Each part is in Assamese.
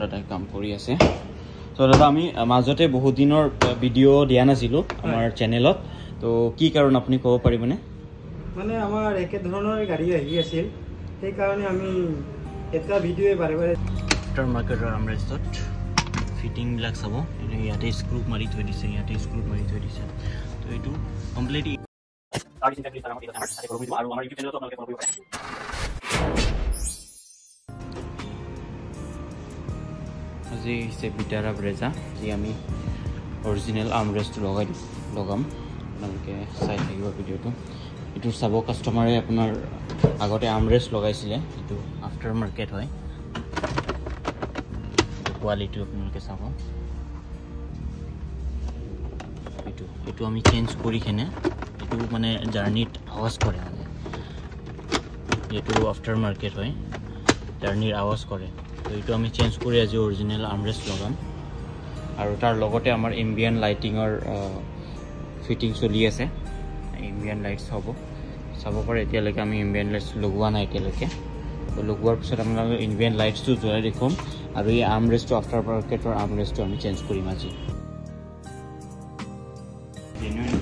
দাদাই কাম কৰি আছে তো দাদা আমি মাজতে বহুত দিনৰ ভিডিও দিয়া নাছিলো আমাৰ চেনেলত তো কি কাৰণ আপুনি ক'ব পাৰিবনে মানে আমাৰ একে ধৰণৰ গাড়ী আহি আছিল সেই কাৰণে আমি এটা ভিডিওয়ে বাৰে বাৰে আফটাৰ মাৰ্কেটৰ আমৰেষ্টত ফিটিং বিলাক চাব ইয়াতে স্ক্ৰু মাৰি থৈ দিছে তো এইটো কমপ্লিটলি কাৰ ডিসইনফেক্ট তাৰ মতে আমাৰ সাথে কৰিব আৰু আমাৰ ইউটিউব চেনেলতো আপোনালোকে ফলো কৰিব পাৰে আজি হৈছে Vitara Brezza যি আমি অৰিজিনেল আৰ্মৰেষ্ট লগাম আপোনালোকে চাই থাকিব ভিডিওটো এইটো চাব কাস্টমাৰে আপোনাৰ আগতে আৰ্মৰেষ্ট লগাইছিলে এইটো আফটাৰ মাৰ্কেট হয় কোৱালিটি আপোনালোকে চাব এইটো আমি চেঞ্জ কৰি কিনে এইটো মানে জাৰ্নিত আৱাজ কৰে মানে এইটো আফটাৰ মাৰ্কেট হয় জাৰ্নিৰ আৱাজ কৰে তো এইটো আমি চেঞ্জ কৰি আজি অৰিজিনেল আৰ্মৰেষ্ট লগাম আৰু তাৰ লগতে আমাৰ এম্বিয়েন্ট লাইটিঙৰ ফিটিং চলি আছে এম্বিয়েন্ট লাইটছ হ'ব চাব পাৰে এতিয়ালৈকে আমি এম্বিয়েন্ট লাইটছ লগোৱা নাই এতিয়ালৈকে তো লগোৱাৰ পিছত আপোনালোকে এম্বিয়েন্ট লাইটছটো জ্বলাই দেখুৱাম আৰু এই আৰ্মৰেষ্টটো আফটাৰ মাৰ্কেটৰ আৰ্মৰেষ্টটো আমি চেঞ্জ কৰিম আজি জেনুইন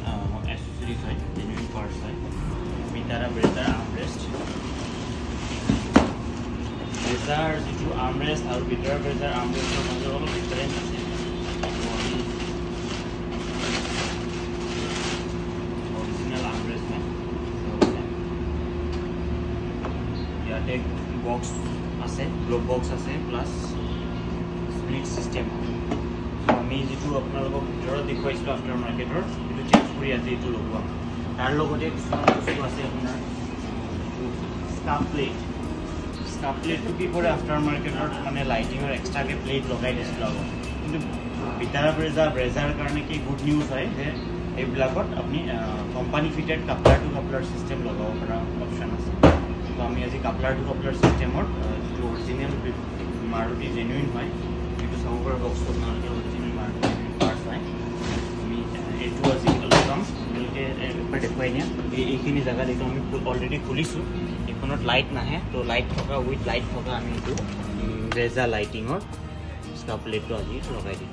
এক্সেসৰিজ হয় জেনুইন পাৰ্টছ হয় Vitara Brezza armrest Brezzaৰ যিটো armrest আৰু Vitara Brezza armrestৰ মাজত অলপ ডিফাৰেন্স আছে অৰিজিনেল armrest হয় ইয়াতে বক্স আছে গ্লোব বক্স আছে প্লাস স্প্লিট সিস্টেম আমি যেটো আপোনালোকক ভিতৰত দেখুৱাইছিলো আফটাৰ মাৰ্কেটৰ এটো চেঞ্জ কৰি আজি এটো লগোৱা তাৰ লগতে কিছুমান বস্তু আছে আপোনাৰ স্কাপ প্লেটটো কি কৰে আফটাৰ মাৰ্কেটৰ মানে লাইটিঙৰ এক্সট্ৰাকে প্লেট লগাই দিছিল কিন্তু Vitara Brezzaৰ কাৰণে কি গুড নিউজ হয় যে এইবিলাকত আপুনি কোম্পানী ফিটেড কাপলাৰ টু কাপলাৰ সিস্টেম লগাব পৰা অপচন আছে তো আমি আজি কাপলাৰ টু কাপলাৰ সিস্টেমৰ যেটো অৰিজিনেল মাৰুতি জেনুইন হয় এইটো চাব পৰা বক্সটো আপোনালোকে অৰিজিনেল মাৰুতি পাৰ্টছ হয় আমি এইটো আজি লগাম আপোনালোকে একবাৰ দেখুৱাই নিয়া এইখিনি জেগাত এইটো আমি অলৰেডি খুলিছোঁ এইখনত লাইট নাহে তো লাইট থকা উইথ লাইট থকা আমি এইটো Brezza লাইটিঙৰ স্কাপ প্লেটটো আজি লগাই দিম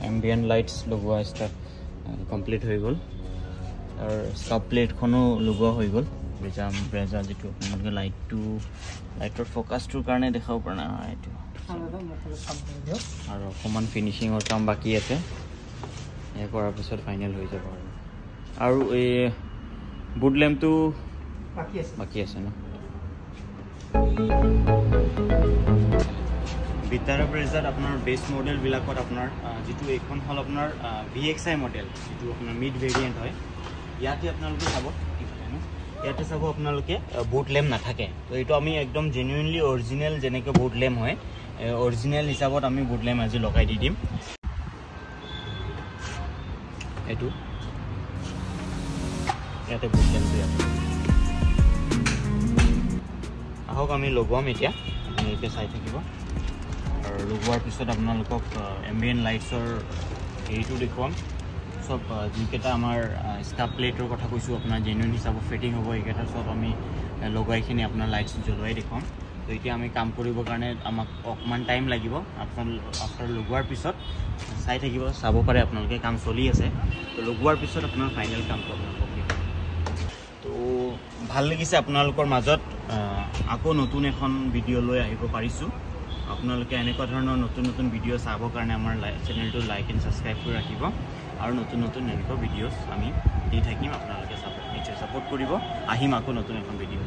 এম্বিয়েন্ট লাইটছ লগোৱা ষ্টাৰ্ট কমপ্লিট হৈ গ'ল আৰু স্কাপ প্লেটখনো লগোৱা হৈ গ'ল Brezza যেটো আপোনালোকে লাইটৰ ফ'কাছটোৰ কাৰণে দেখাব পৰা নাই এইটো আৰু অকণমান ফিনিচিঙৰ কাম বাকী আছে এই কৰাৰ পিছত ফাইনেল হৈ যাব আৰু এই বুট লেম্পটো বাকী আছে ন Vitara Brezza আপোনাৰ বেস মডেল বিলাকত আপোনাৰ যেটো এখন হল আপোনাৰ VXI মডেল যেটো আপোনাৰ মিড ভেৰিয়েন্ট হয় ইয়াতে আপোনালোকে চাব ইয়াতে চাব আপোনালোকে বুট লেম্প নাথাকে তো এইটো আমি একদম জেনুইনলি অৰিজিনেল যেনেকৈ বুট লেম্প হয় অৰিজিনেল হিচাপত আমি বুট লেম্প আজি লগাই দি দিম এইটো ইয়াতে বুট লেম্পটো ইয়াতে আহক আমি লগোৱাম এতিয়া আপোনালোকে চাই থাকিব আৰু লগোৱাৰ পিছত আপোনালোকক এম্বিয়েন্ট লাইটছৰ এইটো দেখুৱাম সব যিকেইটা আমাৰ স্কাপ প্লেটৰ কথা কৈছোঁ আপোনাৰ জেনুইন হিচাপত ফিটিং হ'ব এইকেইটা সব আমি লগাইখিনি আপোনাৰ লাইটছ জ্বলাই দেখুৱাম তো এতিয়া আমি কাম কৰিবৰ কাৰণে আমাক অকণমান টাইম লাগিব আফটাৰ লগোৱাৰ পিছত চাই থাকিব চাব পাৰে আপোনালোকে কাম চলি আছে তো লগোৱাৰ পিছত আপোনাৰ ফাইনেল কামটো আপোনালোকক তো ভাল লাগিছে আপোনালোকৰ মাজত আকৌ নতুন এখন ভিডিঅ' লৈ আহিব পাৰিছোঁ আপোনালোকে এনেকুৱা ধৰণৰ নতুন ভিডিঅ' চাবৰ কাৰণে আমাৰ চেনেলটো লাইক এণ্ড ছাবস্ক্ৰাইব কৰি ৰাখিব আৰু নতুন এনেকুৱা ভিডিঅ'ছ আমি দি থাকিম আপোনালোকে নিশ্চয় ছাপোৰ্ট কৰিব আহিম আকৌ নতুন এখন ভিডিঅ'